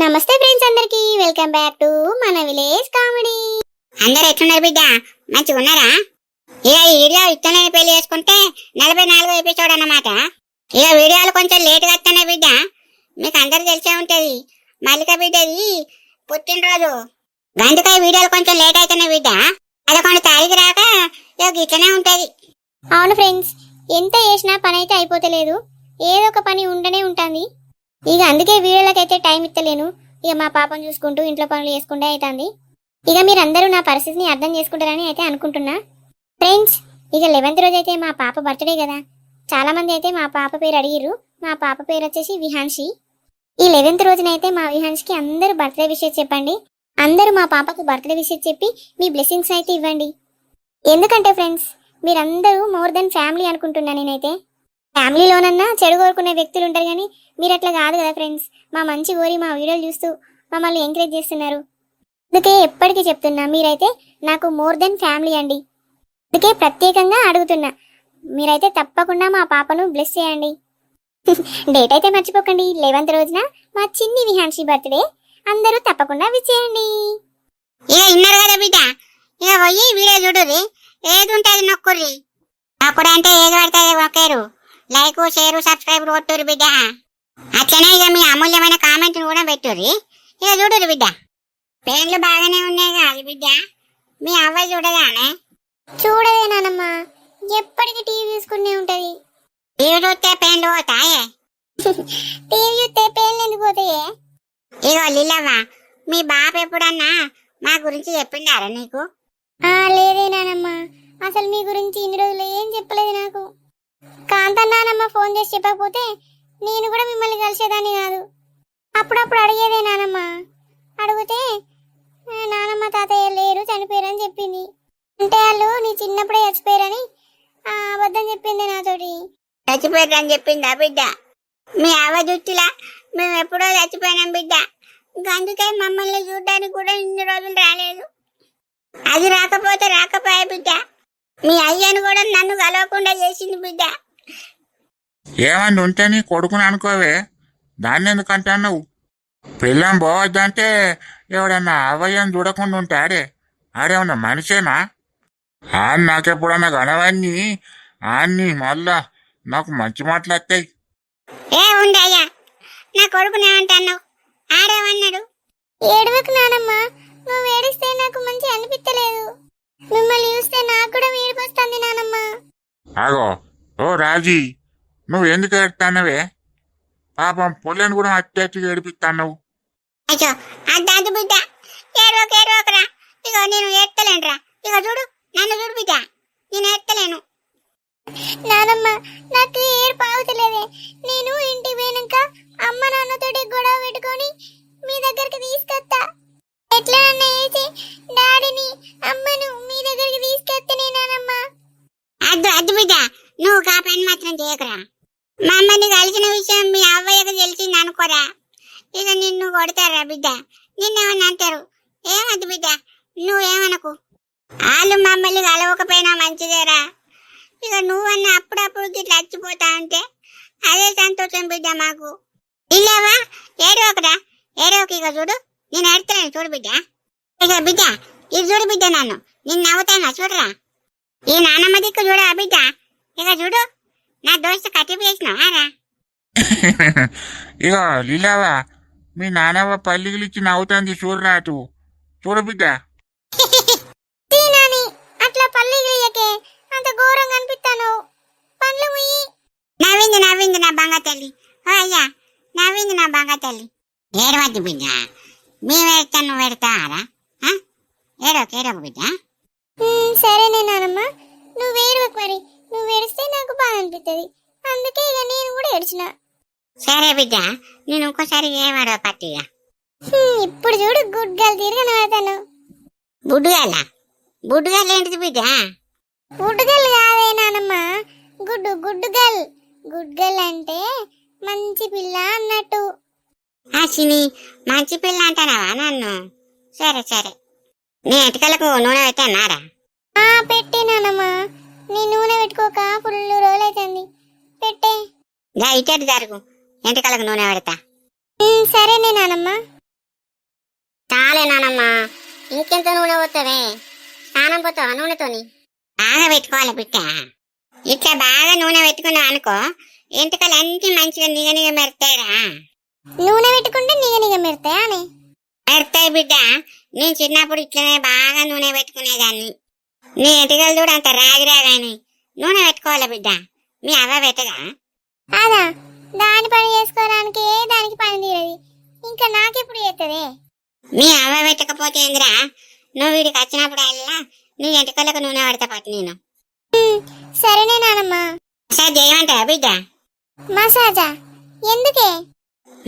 నమస్తే ఫ్రెండ్స్, అందరికి welcome back to మన విలేజ్ కామెడీ. అందరూ ఎట్లున్నారు బిడ్డ? మంచిగా ఉన్నారా? ఇక ఈ వీడియో ఇత్తనని పెళ్లి చేసుకుంటే 44వ ఎపిసోడ్ అన్నమాట. ఇక వీడియోలు కొంచెం లేటుగా వస్తున్నాయి బిడ్డ. మీకు అందరు తెలిసే ఉంటది, మల్లిక బిడ్డది పుట్టినరోజు. అందుకే వీడియోలు కొంచెం లేట్ అవుతున్నాయి బిడ్డ. 11 తారీఖు రాక ఇక ఇట్లనే ఉంటది. అవును ఫ్రెండ్స్, ఎంత చేసినా పని అయితే అయిపోతలేదు. ఏదో ఒక పని ఉండనే ఉంటుంది. ఇక అందుకే వీడియోలకైతే టైం ఇస్తలేను. ఇక మా పాపను చూసుకుంటూ ఇంట్లో పనులు చేసుకుంటే అవుతుంది. ఇక మీరందరూ నా పరిస్థితిని అర్థం చేసుకుంటారని అయితే అనుకుంటున్నా. ఫ్రెండ్స్, ఇక 11th రోజు అయితే మా పాప బర్త్డే కదా. చాలా మంది అయితే మా పాప పేరు అడిగిర్రు. మా పాప పేరు వచ్చేసి విహాన్షి. ఈ 11th రోజునైతే మా విహాన్షికి అందరూ బర్త్డే విషెస్ చెప్పండి. అందరూ మా పాపకు బర్త్డే విషెస్ చెప్పి మీ బ్లెస్సింగ్స్ అయితే ఇవ్వండి. ఎందుకంటే ఫ్రెండ్స్, మీరందరూ మోర్ దెన్ ఫ్యామిలీ అనుకుంటున్నా. నేనైతే ఫ్యామిలీలోనన్నా చెడు కోరుకునే వ్యక్తులు ఉంటారు, కానీ మీరు అట్లా కాదు కదా ఫ్రెండ్స్. మా మంచి కోరి మా వీడియోలు చూస్తూ మమ్మల్ని ఎంకరేజ్ చేస్తున్నారు. అందుకే ఎప్పటికీ చెప్తున్నా, మీరైతే నాకు మోర్ దెన్ ఫ్యామిలీ అండి. అందుకే ప్రత్యేకంగా అడుగుతున్నా, మీరైతే తప్పకుండా మా పాపను బ్లెస్ చేయండి. డేట్ అయితే మర్చిపోకండి, 11th రోజున మా చిన్ని విహాన్షి బర్త్డే. అందరూ తప్పకుండా విష్ చేయండి. ఇక ఇన్నారు కదా బిడ్డ, ఇక పోయి వీడియో చూడుర్రి. ఏది ఉంటుంది నొక్కుర్రి. నొక్కుడు అంటే ఏది పడుతుంది ఒకేరు. లైక్, షేర్, సబ్స్క్రైబ్ కొట్టుర్రి బిడ్డ. అట్లనే ఇక మీ అమూల్యమైన కామెంట్ కూడా పెట్టుర్రి. ఇక చూడుర్రి బిడ్డ. పేర్లు బాగానే ఉన్నాయి కాదు బిడ్డ. మీ అవ్వాయి చూడగానే చూడదే నానమ్మ, ఎప్పటికీ టీవీ చూసుకునే ఉంటది. టీవీ చూస్తే పేర్లు పోతాయే. టీవీ చూస్తే పేర్లు ఎందుకు పోతాయే? ఇగో లీలవ్వ, మీ బాప ఎప్పుడన్నా మా గురించి చెప్పిండారా నీకు? లేదే నానమ్మ, అసలు మీ గురించి ఇన్ని రోజులు ఏం చెప్పలేదు నాకు. కాంతన్న నానమ్మ ఫోన్ చేసి చెప్పకపోతే నేను కూడా మిమ్మల్ని కలిసేదాన్ని కాదు. అప్పుడప్పుడు అడిగేదే నానమ్మ. అడిగితే నానమ్మ తాతయ్య లేరు, చనిపోయారని చెప్పింది. అంటే వాళ్ళు నీ చిన్నప్పుడే చచ్చిపోయారని అబద్ధం చెప్పింది నాతోటి. చచ్చిపోయారని చెప్పిందా బిడ్డ? మీ అవ్వ జుట్టులా మేము ఎప్పుడో చచ్చిపోయినాం బిడ్డ. అందుకే మమ్మల్ని చూడడానికి కూడా ఇన్ని రోజులు రాలేదు. అది రాకపోతే రాకపోయా బిడ్డ. మీ అయ్యను కూడా నన్ను కలవకుండా చేసింది బిడ్డ. ఏమన్నా ఉంటే నీ కొడుకుని అనుకోవే, దాన్ని ఎందుకంటే నువ్వు పెళ్ళం పోవద్దంటే ఎవడన్నా అవయ్యని చూడకుండా ఉంటాడే. ఆడేమన్నా మనిషేనా? నాకెప్పుడన్నా కనవన్నీ ఆన్ని మళ్ళా నాకు మంచి మాటలు వస్తాయి. ఏ ఉంది అయ్యా, నా కొడుకుని ఏమంటావు? ఆడేమన్నాడు? ఏడవకు నానమ్మ, నువ్వు ఏడిస్తే నాకు మంచి అనిపించలేదు. మిమ్మల్ని చూస్తే నాకు కూడా ఏడుపు వస్తుంది నానమ్మ. ఆగో ఓ రాజీ, నువ్వు ఎందుకు ఏడుతానవే? పాపం పొల్లని కూడా అట్టి ఏడిపిస్తావు. అయ్యో అద్దు బిడ్డ, ఏడవకరా. ఇక నేను ఏడ్తలేనురా. ఇక చూడు, నన్ను చూడు బిడ్డ, నేను ఏడ్తలేను. నానమ్మ, నాకు ఏడుపు ఆగుతలేదే. నేను ఇంటికి పోయినాక అమ్మ నాన్నతోటి గొడవ పెట్టుకొని మీ దగ్గరికి తీసుకొస్తా. ఎట్లనన్నా వేసి డాడీని అమ్మను మీ దగ్గరికి తీసుకొస్తేనే నానమ్మ. అద్దు బిడ్డ, నువ్వు కా పని మాత్రం చేయకురా. మా అమ్మని కలిసిన విషయం మీ అవ్వయ్యకు తెలిసింది అనుకోరా. ఇక నిన్ను కొడతారా బిడ్డ? నిన్నేమన్నా అంటారు? ఏమద్దు బిడ్డ, నువ్వేమనకు. వాళ్ళు మమ్మల్ని కలవకపోయినా మంచిదేరా. ఇక నువ్వన్నా అప్పుడప్పుడు ఇట్లా చచ్చిపోతా ఉంటే అదే సంతోషం బిడ్డ మాకు. ఇల్లేవా, ఏడవకరా, ఏడవకు. ఇక చూడు, నేను ఏడతలేను చూడు బిడ్డ. ఇక బిడ్డ ఇది చూడు బిడ్డ, నిన్ను నవ్వుతానా చూడరా. ఈ నానమ్మ దిక్కు చూడ బిడ్డ. ఇక చూడు, నా దోస్తు కట్టిపు చేసినావారా? ఇక లీలావా, మీ నానవ్వ పల్లిగిలిచ్చి నవ్వుతుంది చూడరా. అటు చూడు బిడ్డ. అట్లా పల్లిగిలియకే, అంత ఘోరంగా అనిపిస్తాను. పండ్లు ముయ్యి. నవ్వింది నా బంగా తల్లి. అయ్యా, నవ్వింది నా బంగా తల్లి. ఏడవద్దు బిడ్డ, మేము ఏడతా నువ్వు ఏడతారా? ఏడవకు బిడ్డ. సరేనే నానమ్మ, నువ్వు ఏడవకు. మరి నువ్వు ఏడిస్తే నాకు బాగా అనిపిస్తుంది. అందుకే ఇక నేను కూడా ఏడ్చిన. సరే బిడ్డ, నేను ఇంకోసారి ఏమాడవ పట్టిగా. ఇప్పుడు చూడు, గుడ్ గర్ల్ తీరుగా నవ్వుతాను. బుడ్డుగాల ఏంటిది బిడ్డ? గుడ్ గర్ల్ కాదే నానమ్మ, గుడ్ గర్ల్. గుడ్ గర్ల్ అంటే మంచి పిల్ల అన్నట్టు. చిని మంచి పిల్ల అంటానావా నన్ను? సరే నీ ఎటుకలకు నూనె పెట్టానారా? పెట్టే నానమ్మ, నీ నూనె పెట్టుకోక ఫుల్ రోజులైతుంది. పెట్టే. ఇటు జరుగు, ఎంటకలకు నూనె పెడతా. సరేనే నానమ్మ. పెట్టుకోలే నానమ్మ. ఇంకెంత నూనె పోతావే? స్నానం పోతావా నూనెతోని? బాగా పెట్టుకోవాలి బిడ్డ. ఇట్లా బాగా నూనె పెట్టుకున్నావు అనుకో, ఎంటుకలు అన్ని మంచిగా నిగనిగ మెరుతాయిరా. నూనె పెట్టుకుంటే నిగ మెరుతాయా అని? మెరుతాయి బిడ్డ. నేను చిన్నప్పుడు ఇట్లనే బాగా నూనె పెట్టుకునేదాన్ని. నీ ఎంటుకలు చూడు అంత రాగిరాగాని. నూనె పెట్టుకోవాలి బిడ్డ. మీ అవ్వ పెట్టదా? అదా, దాని పని చేసుకోవడానికి దానికి పని తీరది, ఇంకా నాకెప్పుడు చేస్తుంది? మీ అవ్వ పెట్టకపోతే ఏందిరా? నువ్వు వీడికి వచ్చినప్పుడు అల్లా నీ ఎంటుకలకు నూనె పడతా పట్టు నేను. సరేనే నానమ్మ. మసాజ్ చేయమంటావా బిడ్డ? మసాజా ఎందుకే?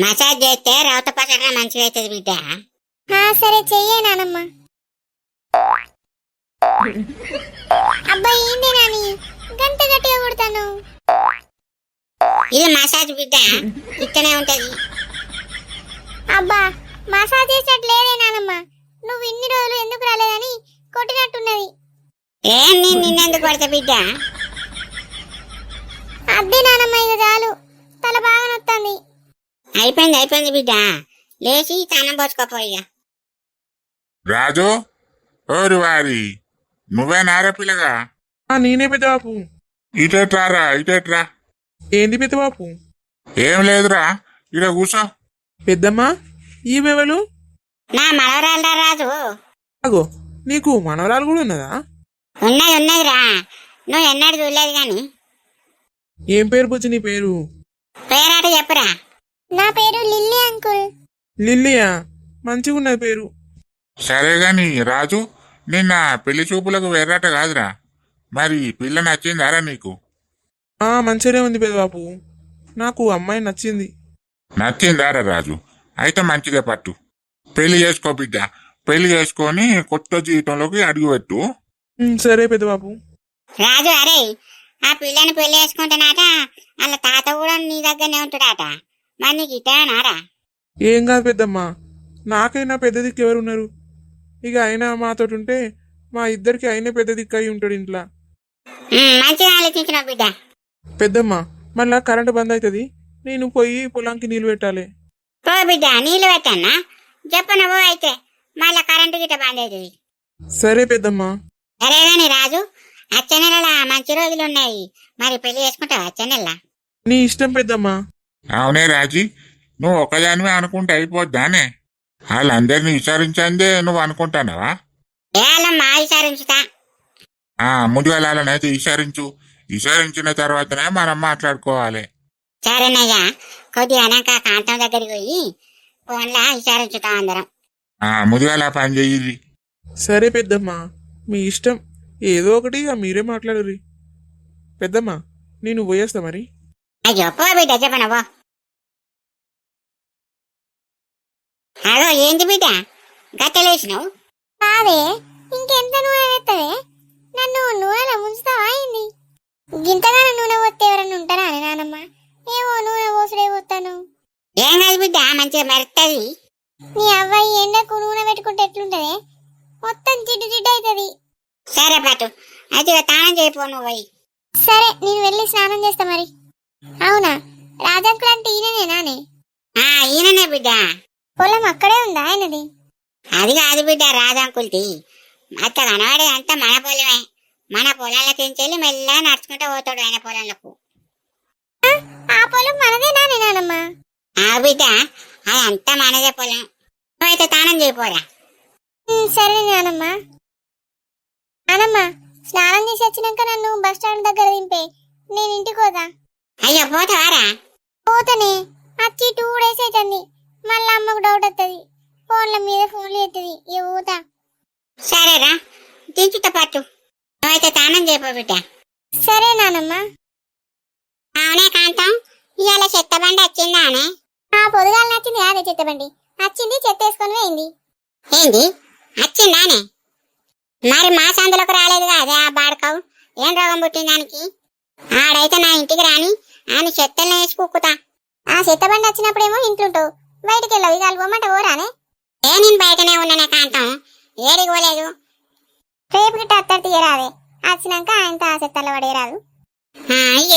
మసాజ్ చేస్తే రౌత పసరన మంచిగా అవుతుంది బిడ్డ. సరే చెయ్యే నానమ్మ. అబ్బాయి ఏంది నాని గంట గట్టిగా కొడతాను? ఇది మసాజ్ బిడ్డ, ఇక్కనే ఉంటది. అబ్బా, మసాజ్ చేసినట్టు లేదే నానమ్మ. నువ్వు ఇన్ని రోజులు ఎందుకు రాలేదని కొట్టినట్టున్నది. ఏం నేను నిన్నెందుకు పడతా బిడ్డ? అద్దే నానమ్మ, ఇక చాలు, తల బాగా నొత్తంది. అయిపోయింది బిడ్డ. లేచి తానం పోసుకోపోయిగా. రాజు, ఓరు వారి, నువ్వే నారపిల్లగా? నేనే పెద్దబాపు. ఇటెట్రారా, ఇటెట్రా. ఏంది పెద్దబాపు? ఏం లేదురా, ఇడ కూసో. పెద్దమ్మా, ఈమెవలు? నా మనవరాలరా రాజు. అగో, నీకు మనవరాలు కూడా ఉన్నదా? ఉన్నదిరా, నువ్వు ఎన్నడూ చూడలేదు గాని. ఏం పేరు బుజ్జి నీ పేరు? పేరాట చెప్పురా. నా పేరు లిల్లీ అంకుల్. లిల్లియా, మంచిగా ఉన్నది పేరు. సరే గాని రాజు, నిన్న పెళ్లి చూపులకు వేరేట కాదురా. మరి పిల్ల నచ్చిందారా నీకు? మంచిగానే ఉంది పెద్దబాపు. నాకు అమ్మాయి నచ్చింది. నచ్చిందారా రాజు? అయితే మంచిదే పట్టు. పెళ్లి చేసుకో బిడ్డ. పెళ్లి చేసుకొని కొత్త జీవితంలోకి అడుగుపెట్టు. సరే పెద్దబాపు. రాజు, అరే ఆ పిల్లని పెళ్లి చేసుకుంటానాట, వాళ్ళ తాత కూడా నీ దగ్గరనే ఉంటాడట. మరి నీకు ఇట్టానారా? ఏం కాదు పెద్దమ్మా, నాకైనా పెద్ద దిక్కు ఎవరున్నారు? ఇక అయినా మాతోటి ఉంటే మా ఇద్దరికి అయినా పెద్ద దిక్కు అయి ఉంటాడు ఇంట్లో. మంచిగా ఆలోచించినావు బిడ్డ. పెద్దమ్మా, మళ్ళా కరెంటు బంద్ అవుతుంది, నేను పోయి పొలానికి నీళ్ళు పెట్టాలి. పో బిడ్డ, నీళ్ళు పెట్టన్నా చెప్పనవో. అయితే మళ్ళా కరెంటు గిట్ట బంద్ అవుతుంది. సరే పెద్దమ్మా. సరే గాని రాజు, అచ్చ నెలలా మంచి రోజులు ఉన్నాయి. మరి పెళ్లి చేసుకుంటావా అచ్చ నెల? నీ ఇష్టం పెద్దమ్మా. అవునే రాజీ, నువ్వు ఒక్కదానివే అనుకుంటే అయిపోద్దానే? వాళ్ళందరినీ విచారించందే నువ్వు అనుకుంటానవా? ఏళ్ళమ్మా విచారించుతా. ముందుగాలనైతే విచారించిన తర్వాతనే మనం మాట్లాడుకోవాలి. సరేనయ్యా, కొద్దిగా అనక కాంతం దగ్గరికి పోయి ఫోన్లా విచారించుతాం అందరం. ముందుగాల పని చెయ్యి. సరే పెద్దమ్మా, మీ ఇష్టం. ఏదో ఒకటి ఇక మీరే మాట్లాడరు. పెద్దమ్మా, నేను పోయేస్తా మరి. అయ్యో పో బిడ్డ, చెప్పనవో. అగో ఏంది బిడ్డ గట్టలేసినావు? కాదే, ఇంకెంత నూనె వేస్తావే? నన్ను నూనెలో ముంచుతావా ఏంది? గింతగానో నూనె పోతే ఎవరన్నా ఉంటారా అని నానమ్మ? ఏమో నూనె పోసుడే పోతాను. ఏం కాదు బిడ్డ, మంచిగా మెరుతుంది. నీ అవ్వాయి ఎండకు నూనె పెట్టుకుంటే ఎట్లుంటదే? మొత్తం జిడ్డు జిడ్డు అవుతుంది. సరే పట్టు, అయితే తానం చేయిపో నువ్వు పోయి. సరే, నేను వెళ్ళి స్నానం చేస్తా మరి. అవునా, రాజంకుల్ అంటే ఈయననేనానే? ఈయననే బిడ్డ. పొలం అక్కడే ఉందా ఆయనది? అది కాదు బిడ్డ, రాజంకుల్ది. అత్త కనవాడే అంతా మన పొలమే. మన పొలాలకి వెళ్ళి మెల్లగా నడుచుకుంటూ పోతాడు ఆయన పొలాలకు. ఆ పొలం మనదేనానే నానమ్మ? బిడ్డ, అదంతా మనదే పొలం. నువ్వైతే తానం చేయిపోరా. సరే నానమ్మ. నానమ్మ, స్నానం చేసి వచ్చినాక నన్ను బస్ స్టాండ్ దగ్గర దింపే, నేను ఇంటికి పోదా. అయ్యో పోతావారా? పోతనే, వచ్చి 2 days అవుతుంది. మళ్ళీ అమ్మకు డౌట్ వస్తుంది, ఫోన్ల మీద ఫోన్లు అవుతుంది. ఏ పోతా. సరేరా, దించుతా పట్టు. నువ్వైతే తానం చేయిపో బిడ్డ. సరే నానమ్మ. అవునే కాంతం, ఇవాళ చెత్త బండి వచ్చిందా అనే? పొదుగాలు నచ్చింది అదే చెత్తబండి వచ్చింది, చెత్త వేసుకొని పోయింది. ఏంది వచ్చిందానే? మరి మా సందులోకి రాలేదు అదే ఆ బాడకావు. ఏం రోగం పుట్టింది దానికి? ఆడైతే నా ఇంటికి రాని ఆయన చెత్తల్ని వేసి కుక్కుతా. ఆ చెత్తబండి వచ్చినప్పుడేమో ఇంట్లుంటావు, బయటికి వెళ్ళవు. ఇక పోమంట పోరానే? నేను బయటనే ఉన్నానే కాంతం, ఏడికి పోలేదు. రేపు గిట్ట అత్తడి తీయరాదే, వచ్చినాక ఆయనతో ఆ చెత్తల్లో పడేరాదు.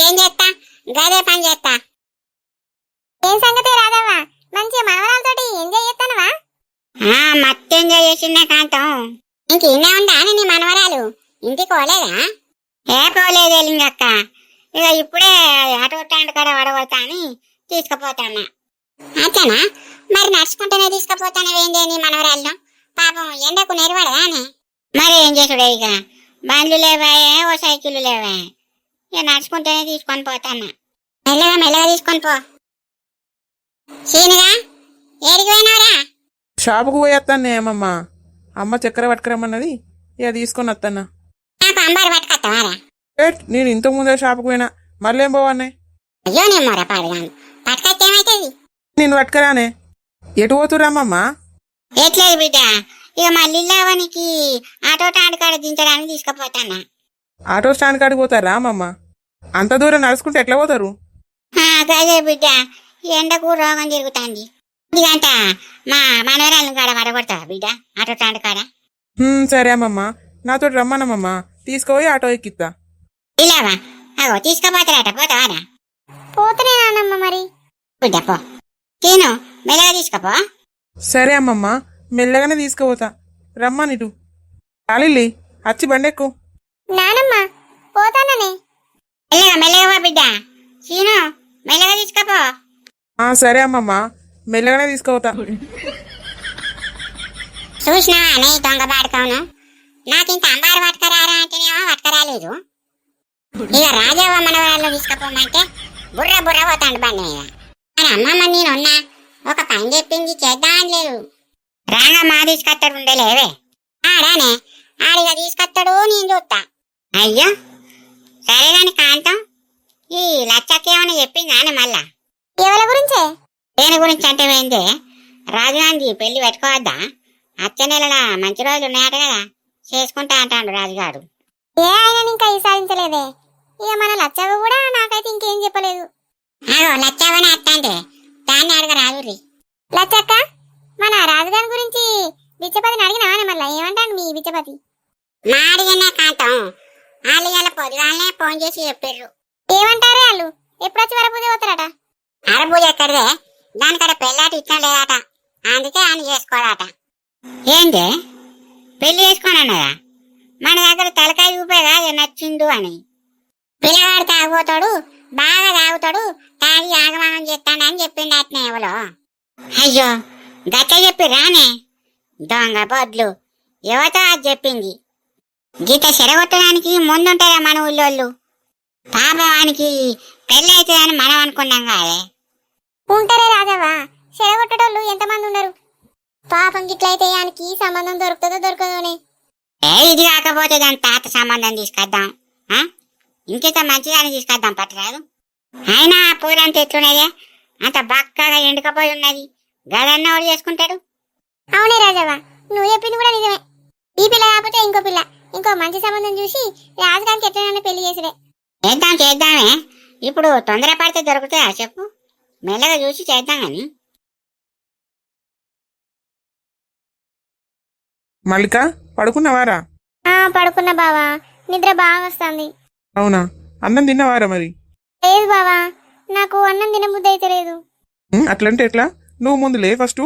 ఏం చేస్తా, గదే పని చేస్తా. ఏం సంగతే రాదవ్వా, మంచిగా మనవరాలతోటి ఎంజాయ్ చేస్తానవా? మత్తి ఎంజాయ్ చేసిందే కాంతం. ఇంక ఇన్నే ఉందా నీ మనవరాలు? ఇంటికి పోలేదా? ఏ పోలేదు లింగక్క. ఇక ఇప్పుడే ఆటో స్టాండ్ కాడ వడగొడతా అని తీసుకుపోతానా. అట్లనా? మరి నడుచుకుంటూనే తీసుకుపోతానవేందే నీ మనవరాళ్ళు? పాపం ఎండకు నెరవడదా అని. మరి ఏం చేసుడే, ఇక బండ్లు లేవాయే, ఓ సైకిళ్ళు లేవా, ఇక నడుచుకుంటూనే తీసుకొని పోతానా. మెల్లగా మెల్లగా తీసుకొని పో. సీనుగా ఏడికి పోయినారా? షాపుకు పోయి వస్తాను ఏమమ్మా. అమ్మ చక్కెర పట్టుకురమ్మన్నది, ఇక తీసుకొని వస్తానా. నాకు అంబారు పట్టుకొస్తావారా? నేను ఇంతకు ముందే షాపుకు పోయినా, మళ్ళీ ఏం పోవానే? అయ్యో నేను మొర పాడుగాను. పట్టుకొస్తే ఏమైతుంది? నేను పట్టుకురానే. ఎటు పోతురమ్మమ్మా? ఎట్లేదు బిడ్డ, ఇక మళ్ళీ లేవనికి ఆటో స్టాండ్ కాడ దించడానికి తీసుకుపోతానా. ఆటో స్టాండ్ కాడికి పోతారా అమ్మమ్మ? అంత దూరం నడుచుకుంటే ఎట్లా పోతారు? అదే బిడ్డ, ఎండకు రోగం తిరుగుతుంది. ఇదంట మా మనవరాలను కాడ పడగొడతా బిడ్డ ఆటో స్టాండ్ కాడ. సరే అమ్మమ్మ, నాతో రమ్మనమ్మమ్మ, తీసుకుపోయి ఆటో ఎక్కిస్తా. ఇలావా అగో తీసుకుపోతారట, పోతావారా? పోతనే నానమ్మ మరి. బిడ్డ పో. తిను మెల్లగా తీసుకుపో. సరే అమ్మమ్మ, మెల్లగానే తీసుకుపోతా. రమ్మనిటు. చాలిల్లి వచ్చి బండెక్కు. నానమ్మ పోతాననే. మెల్లగా మెల్లగా పో బిడ్డ. సీను మెల్లగా తీసుకుపో. సరే అమ్మమ్మ, మెల్లగానే తీసుకుపోతా. చూసినావా నీ దొంగ పాడుకోను. నాకు ఇంత అంబారు పట్టుకరారా అంటేనేమో పట్టుకరాలేదు. ఇక రాజవ్వ మనవరాల్లో తీసుకుపోమంటే బుర్ర బుర్ర పోతాండు బండి మీద. మరి అమ్మమ్మ నేనున్నా, ఒక పని చెప్పింది చేద్దామని లేదు. రాగా మా తీసుకొస్తాడు ఉండేలేవే. రానే ఆడిగా తీసుకొస్తాడు, నేను చూస్తా. అయ్యో సరే కాని కాంతం, ఈ లచ్చకేమని చెప్పిందా అని మళ్ళా? ఎవరి గురించే? దేని గురించి అంటే ఏందే, రాజుగాంధీ పెళ్లి పెట్టుకోవద్దా? అచ్చే నెలల మంచి రోజులు ఉన్నాయట కదా, చేసుకుంటా అంటాడు రాజుగారు. ఏ ఆయన ఇంకా ఈసారించలేదే. ఇక మన లచ్చవ్వ కూడా నాకైతే ఇంకేం చెప్పలేదు. అగో లచ్చవని అత్తంటే దాన్ని అడగ రాజురి. లచ్చక్క, మన రాజుగారి గురించి బిచ్చపతిని అడిగినావానే మళ్ళా? ఏమంటాడు మీ బిచ్చపతి? మా అడిగినా కాంతం, వాళ్ళు ఇలా పొద్దుగాలనే ఫోన్ చేసి చెప్పిర్రు. ఏమంటారే వాళ్ళు? ఎప్పుడొచ్చి వరపూజ పోతారట? అరపూజ ఎక్కడిదే, దానికడ పెళ్ళాటి ఇష్టం లేదట, అందుకే ఆయన చేసుకోడట. ఏందే పెళ్లి చేసుకోనన్నదా? మన దగ్గర తలకాయ చూపేదా నచ్చిండు అని. పిల్లగాడు తాగుతాడు, బాగా తాగుతాడు, తాగి ఆగమానం చేస్తాడు అని చెప్పిండు అట్నే ఎవలో. అయ్యో గట్ట చెప్పి రానే దొంగ బొడ్లు, యువత అది చెప్పింది. గీత చెడగొట్టడానికి ముందుంటారా మన ఊళ్ళోళ్ళు? పాపవానికి పెళ్ళి అవుతుందని మనం అనుకున్నాం కాదే. ఉంటారే రాజవ్వ, చెడగొట్టేటోళ్ళు ఎంతమంది ఉండరు. పాపం గిట్లయితే ఆయనకి సంబంధం దొరుకుతుందో దొరకదోనే. ఇది కాకపోతే దాని తాత సంబంధం తీసుకొద్దాం, ఇంకింత మంచిగానే తీసుకొద్దాం పట్టరాదు. అయినా ఆ పూలంతా ఎట్లున్నదే, అంత బక్కగా ఎండుకపోయి ఉన్నది, గదన్న వాడు చేసుకుంటాడు. అవునే రాజవ్వ, నువ్వు చెప్పింది కూడా నిజమే. ఈ పిల్ల కాకపోతే ఇంకో పిల్ల, ఇంకో మంచి సంబంధం చూసి రాజుగారికి ఎట్లైనా పెళ్లి చేసుడే. చేద్దామే. ఇప్పుడు తొందరపడితే దొరుకుతాయా చెప్పు? మెల్లగా చూసి చేద్దాం గాని. మల్లిక, పడుకున్నవారా? పడుకున్నా బావా, నిద్ర బాగా వస్తుంది. అవునా? అన్నం తిన్నవారా మరి? లేదు బావా, నాకు అన్నం తినబుద్ధి అయితే లేదు. అట్లంటే ఎట్లా? నువ్వు ముందు లే ఫస్ట్.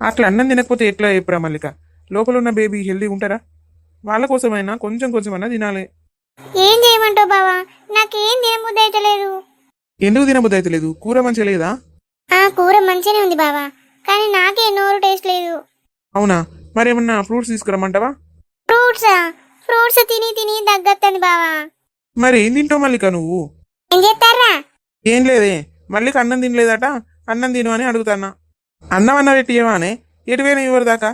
అట్లా అన్నం తినకపోతే ఎట్లా చెప్పురా మల్లిక? లోపల ఉన్న బేబీ హెల్దీ ఉంటారా? వాళ్ళ కోసమైనా కొంచెం కొంచెమైనా తినాలి. ఏం చేయమంటావు బావా, నాకేం తినబుద్ధి అయితే లేదు. ఎందుకు తినబుద్ధి అయితే లేదు? కూర మంచిగా లేదా? కూర మంచిగానే ఉంది బావా, కానీ నాకే నోరు టేస్ట్ లేదు. అవునా? మరేమన్నా ఫ్రూట్స్ తీసుకురమ్మంటావా? ఫ్రూట్స్ తిని తిని దగ్గత్తంది బావా. మరి ఏం తింటావు మల్లిక నువ్వు? ఏం చేస్తారా? ఏం లేదే, మల్లిక అన్నం తినలేదట, అన్నం తిను అని అడుగుతాన్నా. అన్నం అన్న పెట్టి ఏమానే ఎటువైనా ఇవ్వరు దాకా.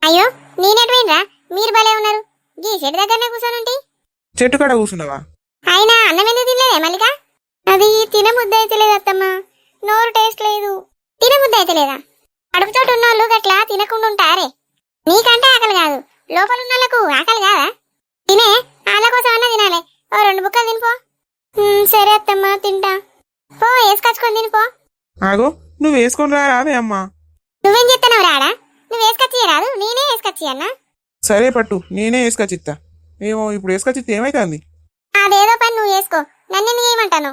అయ్యో నేనెటువైనరా, మీరు భలే ఉన్నారు. గీ చెట్టు దగ్గరనే కూర్చొని చెట్టు కాడ కూర్చున్నావా? అయినా అన్నం ఎందుకు తినలేదే మల్లిక? అది తినబుద్ధి అయితే లేదు అత్తమ్మ, నోరు టేస్ట్ లేదు. తినబుద్ధి అయితే లేదా? అడుగుతోటి ఉన్న వాళ్ళు గట్లా తినకుండా ఉంటారే. నీకంటే ఆకలి కాదు, లోపల ఉన్న వాళ్ళకు ఆకలి కాదా? తినే వాళ్ళ కోసం అన్నా తినాలి. ఓ 2 బుక్కలు తినిపో. సరే అత్తమ్మ, తింటా. పో వేసుకొచ్చుకొని తినిపో. ఆగో, నువ్వు వేసుకొని రావే అమ్మా. నువ్వేం చెప్తున్నావు రాడా? నువ్వు వేసుకొచ్చి రాదు, నేనే వేసుకొచ్చి అన్నా. సరే పట్టు, నేనే వేసుకొచ్చిత్తా. ఏమో ఇప్పుడు వేసుకొచ్చిత్తా ఏమైతుంది? అదేదో పని నువ్వు వేసుకో, నన్ను ఎందుకు చేయమంటాను?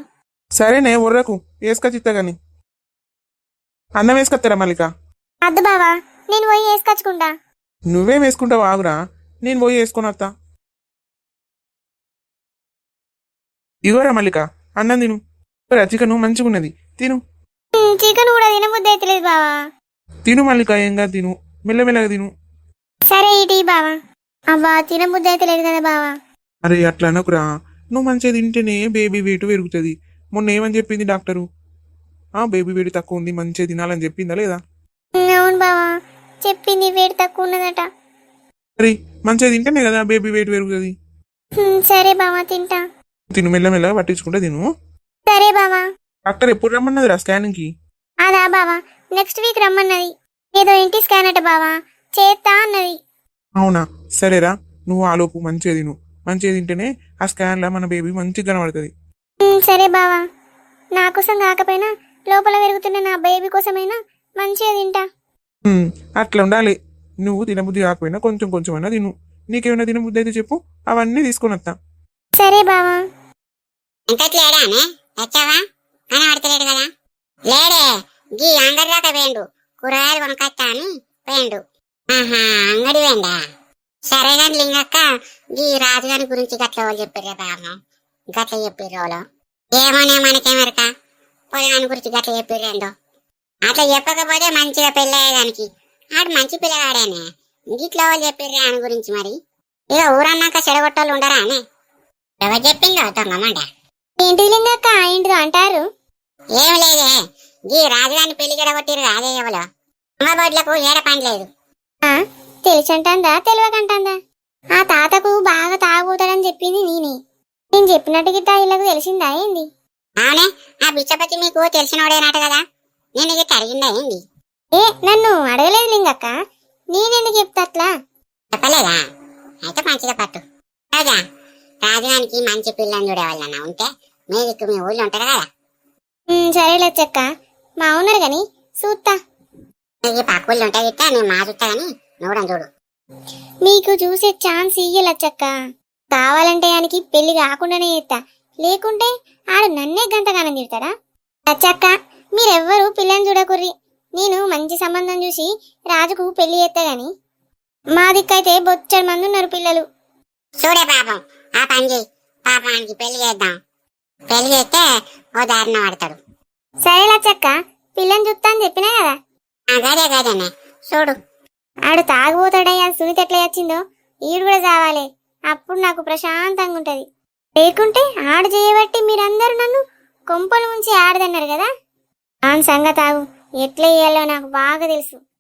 సరేనే ఉర్రకు వేసుకొచ్చిత్తా గాని. అన్నం వేసుకొస్తారా మల్లిక? అద్దు బావా, నేను పోయి వేసుకొచ్చుకుంటా. నువ్వేం వేసుకుంటావు ఆగురా, నేను పోయి వేసుకొని వస్తా. ఇగోరా మల్లిక, అన్నం తిను. చికెన్ మంచిగున్నది, తిను. చికెన్ కూడా తినబుద్ధి అవుతలేదు బావా. తిను మల్లిక, ఏంగా తిను, మెల్లమెల్లగా తిను. సరే ఇటీ బావా. అవ్వా తినబుద్ధి అవుతలేదు కదా బావా. అరే అట్లా అనకురా, నువ్వు మంచిగా తింటేనే బేబీ వెయిట్ పెరుగుతుంది. మొన్న ఏమని చెప్పింది డాక్టరు? బేబీ వెయిట్ తక్కువ ఉంది, మంచిగా తినాలని చెప్పిందా లేదా? అవును బావా, చెప్పింది వేడి తక్కువ ఉన్నదట. మరి మంచిగా తింటేనే కదా బేబీ వెయిట్ పెరుగుతుంది. సరే బావా తింటా. తిను, మెల్లమెల్లగా పట్టించుకుంటే తిను. సరే బావా. డాక్టర్ ఎప్పుడు రమ్మన్నదిరా స్కానింగ్కి? అదా బావా, నెక్స్ట్ వీక్ రమ్మన్నది. ఏదో ఇంటి స్కాన్ అట బావా, చేస్తా అన్నది. అవునా, సరేరా, నువ్వు ఆలోపు మంచిగా తిను. మంచిగా తింటేనే ఆ స్కాన్లో మన బేబీ మంచిగా కనబడుతుంది. సరే బావా, నా కోసం కాకపోయినా లోపల పెరుగుతున్న నా బేబీ కోసమైనా మంచిగా తింటా. అట్లా ఉండాలి. నువ్వు తినబుద్ధి కాకపోయినా కొంచెం కొంచెమైనా తిను. నీకేమైనా తినబుద్ధి అయితే చెప్పు, అవన్నీ తీసుకొని వస్తా. సరే బావా. ఇంకట్లేడానే వచ్చావా? కనబడతలేడు కదా. లేడే, గీ అంగడి దాకా వేండు, కూరగాయలు కొనుకొస్తా అని వేండు. ఆహా, అంగడి వేండా? సరే కానీ లింగక్క, గీ రాజుగారి గురించి గట్ల వాళ్ళు చెప్పారే బాబు, గట్ల చెప్పిర్రు వాళ్ళు. ఏమోనే మనకేమరక, పొలగాని గురించి గట్ల చెప్పిర్రేందో. అట్లా చెప్పకపోతే మంచిగా పెళ్ళయ్యేదానికి. ఆడు మంచి పిల్లగాడేనే, గిట్ల వాళ్ళు చెప్పిర్రే ఆయన గురించి. మరి ఇక ఊరన్నాక చెడగొట్టోళ్ళు ఉండరా అనే? ఎవరు చెప్పిందో దొంగమండ? ఏంటి లింగక్క ఏంటిదో అంటారు? ఏం లేదే, గీ రాజుగారిని పెళ్లి చెడగొట్టిరు అదే ఎవలో. అమ్మబొడ్లకు ఏడ పని లేదు. తెలిసంటాందా తెలియకంటాందా? ఆ తాతకు బాగా తాగుతాడని చెప్పింది నేనే. నేను చెప్పినట్టు గిట్ట ఇళ్ళకు తెలిసిందా ఏంది? అవునే, ఆ బిచ్చపతి మీకు తెలిసినోడేనాట కదా, నేను గిట్ట అడిగిందా ఏంది? నన్ను అడగలేదు లింగక్క, నేనెందుకు చెప్తా అట్లా? చెప్పలేదా? అయితే మంచిగా పట్టు. రాజా, రాజుగానికి మంచి పిల్లని చూడేవాళ్ళన్నా ఉంటే మీ దిక్కు మీ ఊళ్ళో ఉంటారు కదా. సరేలే చెక్క, మా ఉన్నారు గాని చూస్తా. నీకు పక్క ఊళ్ళో ఉంటాయి గిట్ట, నేను మా చూస్తా గాని నువ్వు చూడు. మీకు చూసే ఛాన్స్ ఇయ్యలచ్చక్క. కావాలంటే ఆయనకి పెళ్లి కాకుండానే చేస్తా, లేకుంటే ఆడు నన్నే గంతగానం తిడతాడా? లచ్చక్క, మీరెవ్వరూ పిల్లని చూడకుర్రి. నేను మంచి సంబంధం చూసి రాజుకు పెళ్లి చేస్తా గాని. మా దిక్కైతే బొచ్చడి మంది ఉన్నారు పిల్లలు. చూడే పాపం, ఆ పని చేయి. పాపానికి పెళ్లి చేద్దాం. పెళ్లి చేస్తే ఓ దారిన పడతాడు. సరే లచ్చక్క, పిల్లని చూస్తా అని చెప్పినా కదా. గదే గదేనే చూడు. ఆడు తాగుపోతాడయ్యా, సునీత ఎట్లా వచ్చిందో ఈడు కూడా చావాలి. అప్పుడు నాకు ప్రశాంతంగా ఉంటది. లేకుంటే ఆడు చేయబట్టి మీరందరూ నన్ను కొంపల ముంచి ఆడదన్నారు కదా. ఆన్ సంగతి ఆగు, ఎట్లా చేయాలో నాకు బాగా తెలుసు.